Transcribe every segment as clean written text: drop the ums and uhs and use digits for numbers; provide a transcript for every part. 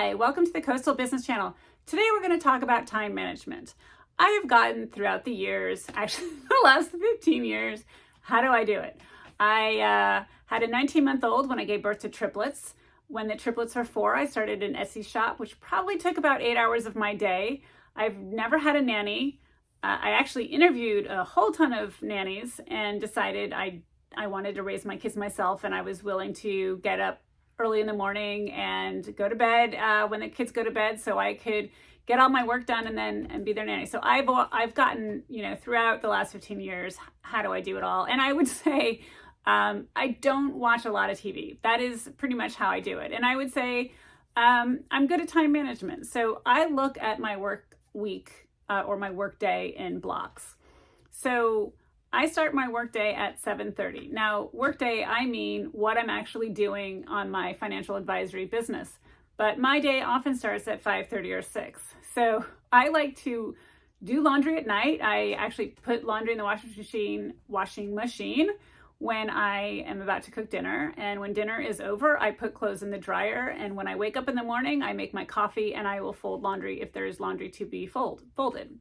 Hi, welcome to the Coastal Business Channel. Today we're going to talk about time management. I have gotten throughout the years, actually the last 15 years, how do I do it? I had a 19-month-old when I gave birth to triplets. When the triplets were 4, I started an Etsy shop, which probably took about 8 hours of my day. I've never had a nanny. I actually interviewed a whole ton of nannies and decided I wanted to raise my kids myself, and I was willing to get up early in the morning and go to bed when the kids go to bed so I could get all my work done and be their nanny. So I've gotten, throughout the last 15 years, how do I do it all? And I would say I don't watch a lot of TV. That is pretty much how I do it. And I would say I'm good at time management. So I look at my work week or my work day in blocks. So I start my workday at 7:30. Now, workday, I mean what I'm actually doing on my financial advisory business. But my day often starts at 5:30 or 6. So I like to do laundry at night. I actually put laundry in the washing machine when I am about to cook dinner. And when dinner is over, I put clothes in the dryer. And when I wake up in the morning, I make my coffee and I will fold laundry if there is laundry to be folded.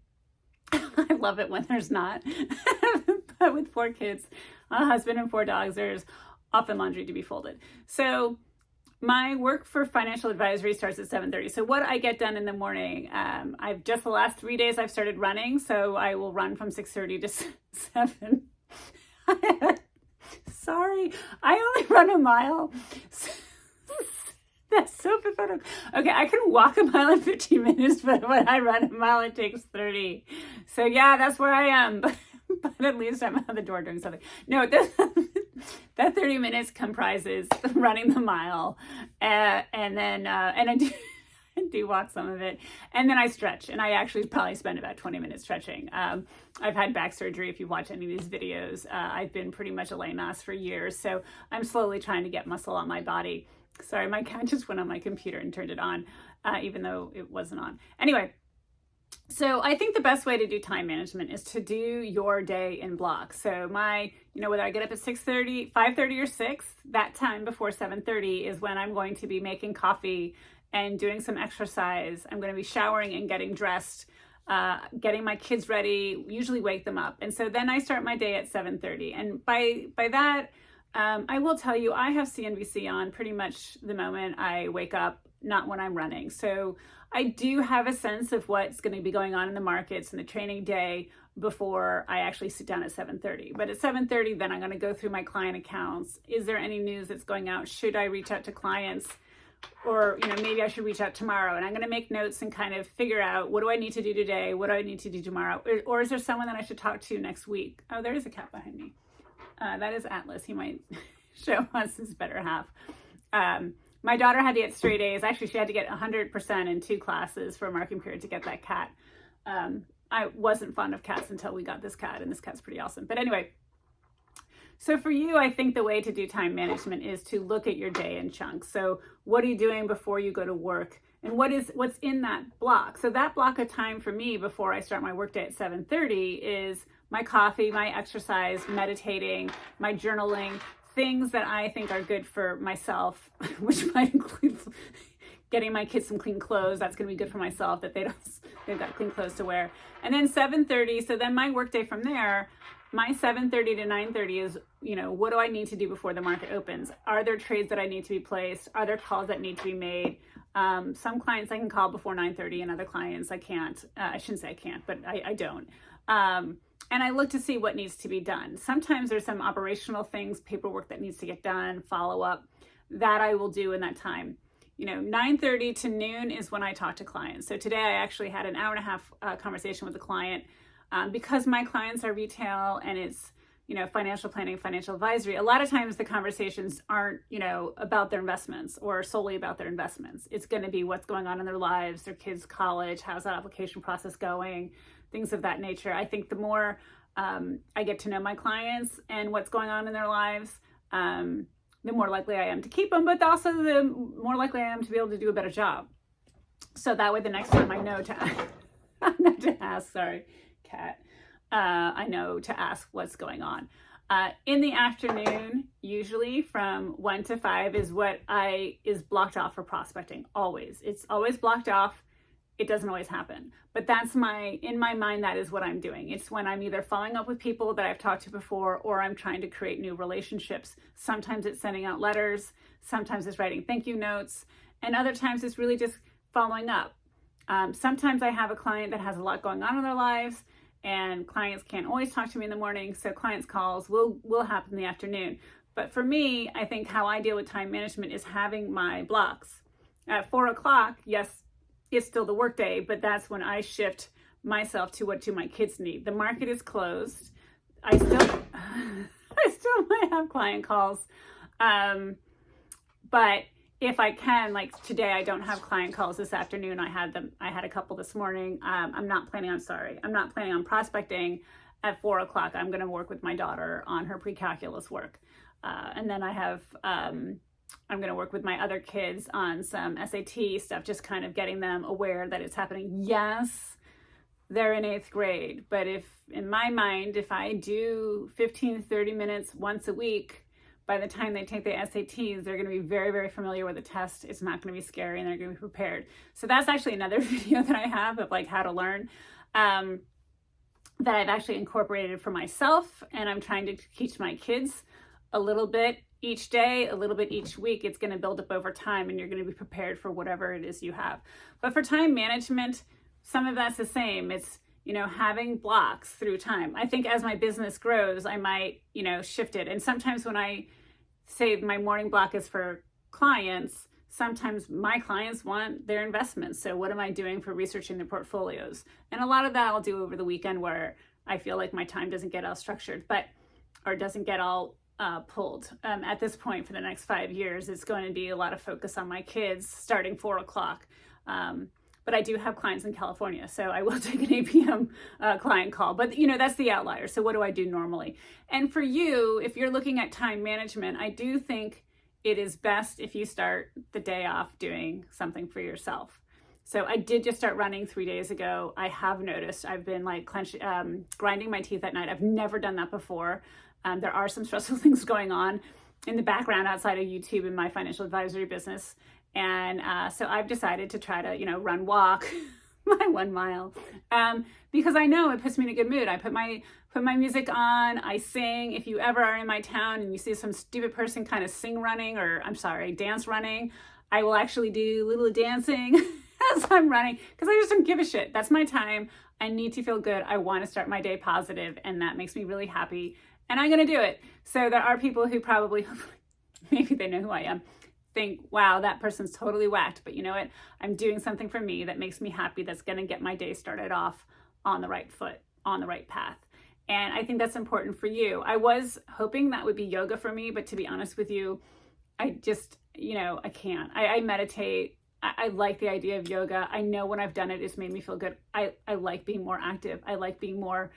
I love it when there's not. But with 4 kids, a husband and 4 dogs, there's often laundry to be folded. So my work for financial advisory starts at 7:30. So what I get done in the morning, I've just the last 3 days I've started running. So I will run from 6:30 to 7. Sorry, I only run a mile. That's so pathetic. Okay, I can walk a mile in 15 minutes, but when I run a mile, it takes 30. So yeah, that's where I am. But at least I'm out the door doing something. No, that 30 minutes comprises running the mile, and I do walk some of it, and then I stretch, and I actually probably spend about 20 minutes stretching. I've had back surgery. If you've watched any of these videos, I've been pretty much a lame ass for years, so I'm slowly trying to get muscle on my body. Sorry, my cat just went on my computer and turned it on, even though it wasn't on. Anyway, so I think the best way to do time management is to do your day in blocks. So whether I get up at 6:30, 5:30 or 6, that time before 7:30 is when I'm going to be making coffee and doing some exercise. I'm going to be showering and getting dressed, getting my kids ready, usually wake them up. And so then I start my day at 7:30. And by that, I will tell you, I have CNBC on pretty much the moment I wake up, not when I'm running. So I do have a sense of what's going to be going on in the markets and the trading day before I actually sit down at 7:30. But at 7:30, then I'm going to go through my client accounts. Is there any news that's going out? Should I reach out to clients? Or, maybe I should reach out tomorrow. And I'm going to make notes and kind of figure out, what do I need to do today? What do I need to do tomorrow? Or is there someone that I should talk to next week? Oh, there is a cat behind me. That is Atlas. He might show us his better half. My daughter had to get straight A's. Actually, she had to get 100% in 2 classes for a marking period to get that cat. I wasn't fond of cats until we got this cat, and this cat's pretty awesome. But anyway, so for you, I think the way to do time management is to look at your day in chunks. So what are you doing before you go to work? And what's in that block? So that block of time for me before I start my workday at 7:30 is my coffee, my exercise, meditating, my journaling, things that I think are good for myself, which might include getting my kids some clean clothes. That's going to be good for myself, that they've got clean clothes to wear. And then 7:30, so then my workday from there, my 7:30 to 9:30 is, what do I need to do before the market opens? Are there trades that I need to be placed? Are there calls that need to be made? Some clients I can call before 9:30 and other clients I can't. I shouldn't say I can't, but I don't. And I look to see what needs to be done. Sometimes there's some operational things, paperwork that needs to get done, follow up, that I will do in that time. 9:30 to noon is when I talk to clients. So today I actually had an hour and a half conversation with a client. Because my clients are retail and it's, financial planning, financial advisory, a lot of times the conversations aren't, about their investments or solely about their investments. It's going to be what's going on in their lives, their kids' college, how's that application process going, things of that nature. I think the more I get to know my clients and what's going on in their lives, the more likely I am to keep them, but also the more likely I am to be able to do a better job. So that way the next time I know to ask, sorry, cat. I know to ask what's going on. In the afternoon, usually from 1 to 5 is what is blocked off for prospecting. Always. It's always blocked off. It doesn't always happen. But in my mind, that is what I'm doing. It's when I'm either following up with people that I've talked to before, or I'm trying to create new relationships. Sometimes it's sending out letters. Sometimes it's writing thank you notes. And other times it's really just following up. Sometimes I have a client that has a lot going on in their lives, and clients can't always talk to me in the morning, so clients' calls will happen in the afternoon. But for me, I think how I deal with time management is having my blocks. At 4 o'clock, yes, it's still the workday, but that's when I shift myself to what do my kids need. The market is closed. I still might have client calls, but if I can, like today, I don't have client calls this afternoon. I had a couple this morning. I'm not planning on prospecting at 4 o'clock. I'm going to work with my daughter on her pre-calculus work. And then I'm going to work with my other kids on some SAT stuff, just kind of getting them aware that it's happening. Yes, they're in 8th grade, but in my mind, if I do 15, 30 minutes once a week, by the time they take the SATs, they're going to be very, very familiar with the test. It's not going to be scary, and they're going to be prepared. So that's actually another video that I have of like how to learn that I've actually incorporated for myself, and I'm trying to teach my kids a little bit each day, a little bit each week. It's going to build up over time, and you're going to be prepared for whatever it is you have. But for time management, some of that's the same. It's, having blocks through time. I think as my business grows, I might, shift it. And sometimes when I say my morning block is for clients, sometimes my clients want their investments. So what am I doing for researching their portfolios? And a lot of that I'll do over the weekend where I feel like my time doesn't get all structured, or doesn't get all pulled. At this point for the next 5 years, it's going to be a lot of focus on my kids starting 4 o'clock. But I do have clients in California, so I will take an 8 p.m. Client call. But, that's the outlier. So what do I do normally? And for you, if you're looking at time management, I do think it is best if you start the day off doing something for yourself. So I did just start running 3 days ago. I have noticed I've been like grinding my teeth at night. I've never done that before. There are some stressful things going on in the background outside of YouTube in my financial advisory business. And so I've decided to try to, walk my 1 mile because I know it puts me in a good mood. I put my music on, I sing. If you ever are in my town and you see some stupid person kind of dance running, I will actually do a little dancing as I'm running because I just don't give a shit. That's my time. I need to feel good. I want to start my day positive, and that makes me really happy. And I'm going to do it. So there are people who probably, maybe they know who I am, think, wow, that person's totally whacked. But you know what? I'm doing something for me that makes me happy, that's going to get my day started off on the right foot, on the right path. And I think that's important for you. I was hoping that would be yoga for me, but to be honest with you, I just, I can't. I meditate. I like the idea of yoga. I know when I've done it, it's made me feel good. I like being more active. I like being more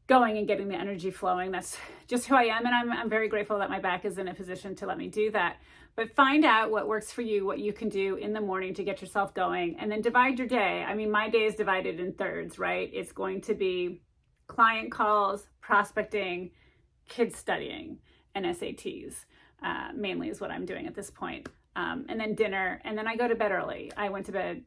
going and getting the energy flowing. That's just who I am. And I'm very grateful that my back is in a position to let me do that. But find out what works for you, what you can do in the morning to get yourself going, and then divide your day. I mean, my day is divided in thirds, right? It's going to be client calls, prospecting, kids studying, and SATs, mainly is what I'm doing at this point. And then dinner, and then I go to bed early. I went to bed,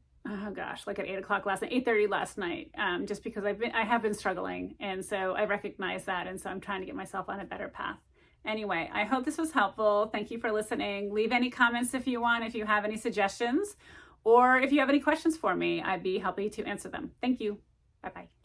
like at 8 o'clock last night, 8:30 last night, just because I have been struggling. And so I recognize that. And so I'm trying to get myself on a better path. Anyway, I hope this was helpful. Thank you for listening. Leave any comments if you want, if you have any suggestions, or if you have any questions for me, I'd be happy to answer them. Thank you. Bye-bye.